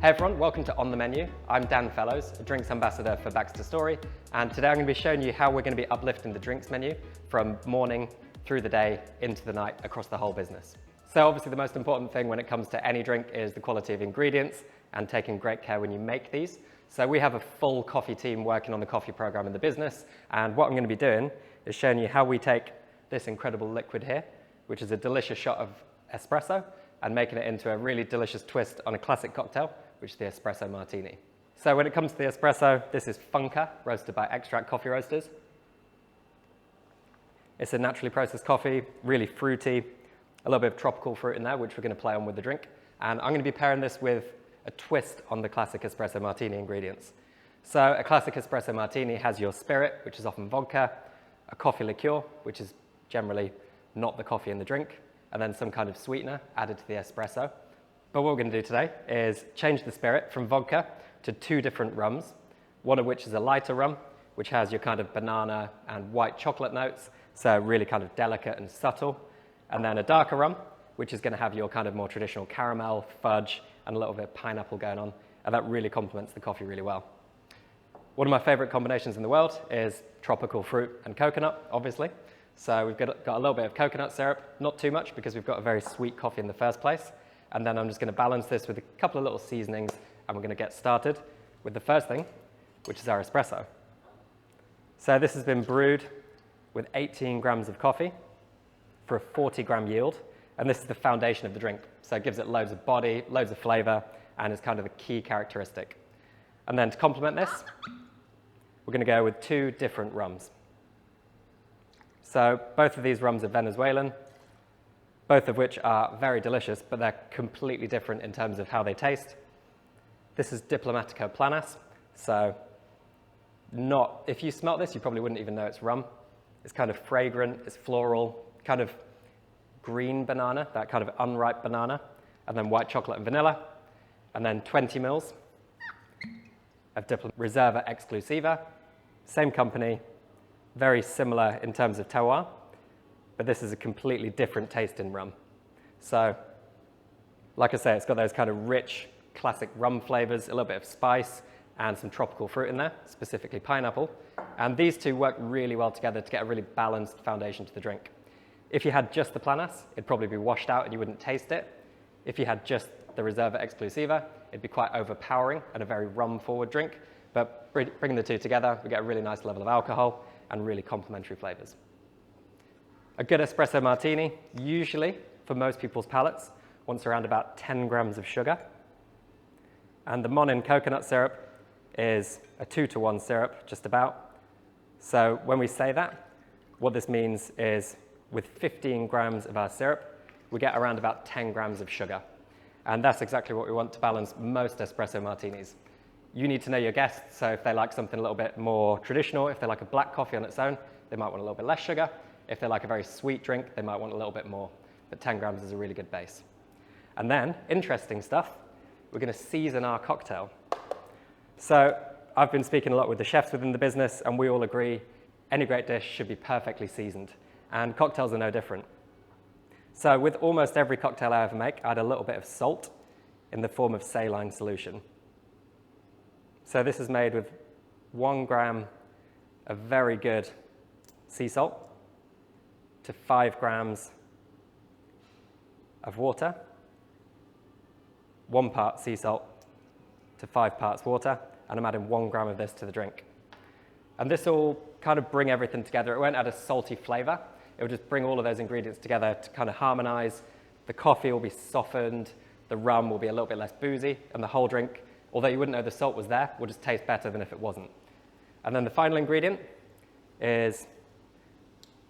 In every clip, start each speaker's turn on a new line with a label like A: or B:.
A: Hey everyone, welcome to On The Menu. I'm Dan Fellows, a drinks ambassador for Baxter Story, and today I'm going to be showing you how we're going to be uplifting the drinks menu from morning through the day into the night across the whole business. So obviously the most important thing when it comes to any drink is the quality of ingredients and taking great care when you make these. So we have a full coffee team working on the coffee program in the business, and what I'm going to be doing is showing you how we take this incredible liquid here, which is a delicious shot of espresso, and making it into a really delicious twist on a classic cocktail, which is the Espresso Martini. So when it comes to the espresso, this is Funka, roasted by Extract Coffee Roasters. It's a naturally processed coffee, really fruity, a little bit of tropical fruit in there, which we're going to play on with the drink. And I'm going to be pairing this with a twist on the classic Espresso Martini ingredients. So a classic Espresso Martini has your spirit, which is often vodka, a coffee liqueur, which is generally not the coffee in the drink, and then some kind of sweetener added to the espresso. But what we're going to do today is change the spirit from vodka to two different rums, one of which is a lighter rum, which has your kind of banana and white chocolate notes, so really kind of delicate and subtle, and then a darker rum, which is going to have your kind of more traditional caramel, fudge, and a little bit of pineapple going on, and that really complements the coffee really well. One of my favorite combinations in the world is tropical fruit and coconut, obviously. So we've got a little bit of coconut syrup, not too much because we've got a very sweet coffee in the first place. And then I'm just going to balance this with a couple of little seasonings, and we're going to get started with the first thing, which is our espresso. So this has been brewed with 18 grams of coffee for a 40-gram yield, and this is the foundation of the drink. So it gives it loads of body, loads of flavor, and is kind of a key characteristic. And then to complement this, we're going to go with two different rums. So both of these rums are Venezuelan, both of which are very delicious, but they're completely different in terms of how they taste. This is Diplomatico Planas, so if you smelt this, you probably wouldn't even know it's rum. It's kind of fragrant, it's floral, kind of green banana, that kind of unripe banana, and then white chocolate and vanilla, and then 20 mils of Reserva Exclusiva, same company, very similar in terms of terroir, but this is a completely different taste in rum. So, like I say, it's got those kind of rich, classic rum flavors, a little bit of spice, and some tropical fruit in there, specifically pineapple. And these two work really well together to get a really balanced foundation to the drink. If you had just the Planas, it'd probably be washed out and you wouldn't taste it. If you had just the Reserva Exclusiva, it'd be quite overpowering and a very rum-forward drink. But bringing the two together, we get a really nice level of alcohol and really complementary flavors. A good espresso martini, usually, for most people's palates, wants around about 10 grams of sugar. And the Monin coconut syrup is a 2-to-1 syrup, just about. So when we say that, what this means is with 15 grams of our syrup, we get around about 10 grams of sugar. And that's exactly what we want to balance most espresso martinis. You need to know your guests, so if they like something a little bit more traditional, if they like a black coffee on its own, they might want a little bit less sugar. If they like a very sweet drink, they might want a little bit more, but 10 grams is a really good base. And then, interesting stuff, we're going to season our cocktail. So I've been speaking a lot with the chefs within the business, and we all agree any great dish should be perfectly seasoned, and cocktails are no different. So with almost every cocktail I ever make, I add a little bit of salt in the form of saline solution. So this is made with 1 gram of very good sea salt to 5 grams of water, 1 part sea salt to 5 parts water, and I'm adding 1 gram of this to the drink. And this will kind of bring everything together. It won't add a salty flavor. It will just bring all of those ingredients together to kind of harmonize. The coffee will be softened, the rum will be a little bit less boozy, and the whole drink, although you wouldn't know the salt was there, will just taste better than if it wasn't. And then the final ingredient is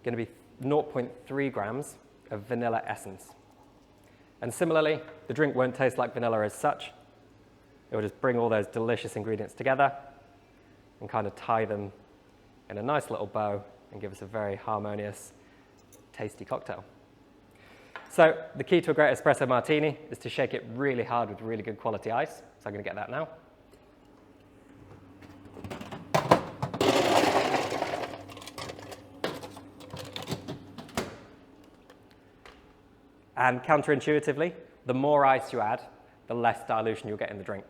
A: going to be 0.3 grams of vanilla essence. And similarly, the drink won't taste like vanilla as such. It will just bring all those delicious ingredients together and kind of tie them in a nice little bow and give us a very harmonious, tasty cocktail. So the key to a great espresso martini is to shake it really hard with really good quality ice. So I'm going to get that now. And counterintuitively, the more ice you add, the less dilution you'll get in the drink.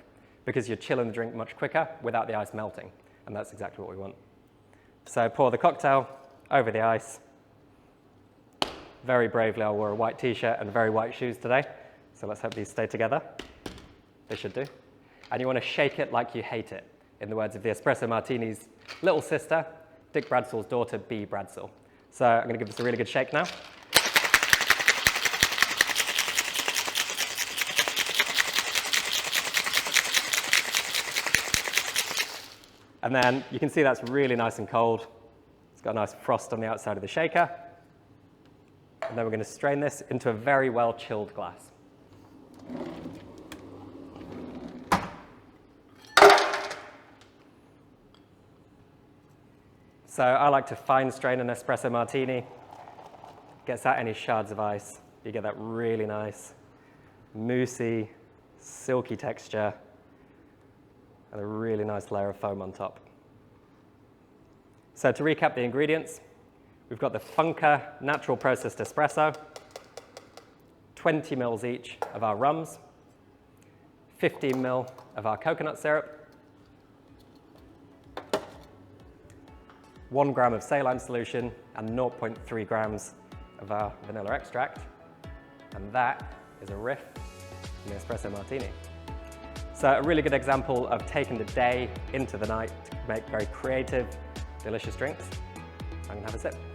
A: because you're chilling the drink much quicker without the ice melting, and that's exactly what we want. So pour the cocktail over the ice. Very bravely, I wore a white t-shirt and very white shoes today, so let's hope these stay together. They should do. And you want to shake it like you hate it, in the words of the Espresso Martini's little sister, Dick Bradsell's daughter, Bea Bradsell. So I'm going to give this a really good shake now. And then you can see that's really nice and cold. It's got a nice frost on the outside of the shaker. And then we're going to strain this into a very well chilled glass. So I like to fine strain an espresso martini. Gets out any shards of ice. You get that really nice, moussey, silky texture, and a really nice layer of foam on top. So to recap the ingredients, we've got the Funka natural processed espresso, 20 mils each of our rums, 15 mil of our coconut syrup, 1 gram of saline solution, and 0.3 grams of our vanilla extract. And that is a riff in the espresso martini. So a really good example of taking the day into the night to make very creative, delicious drinks. I'm gonna have a sip.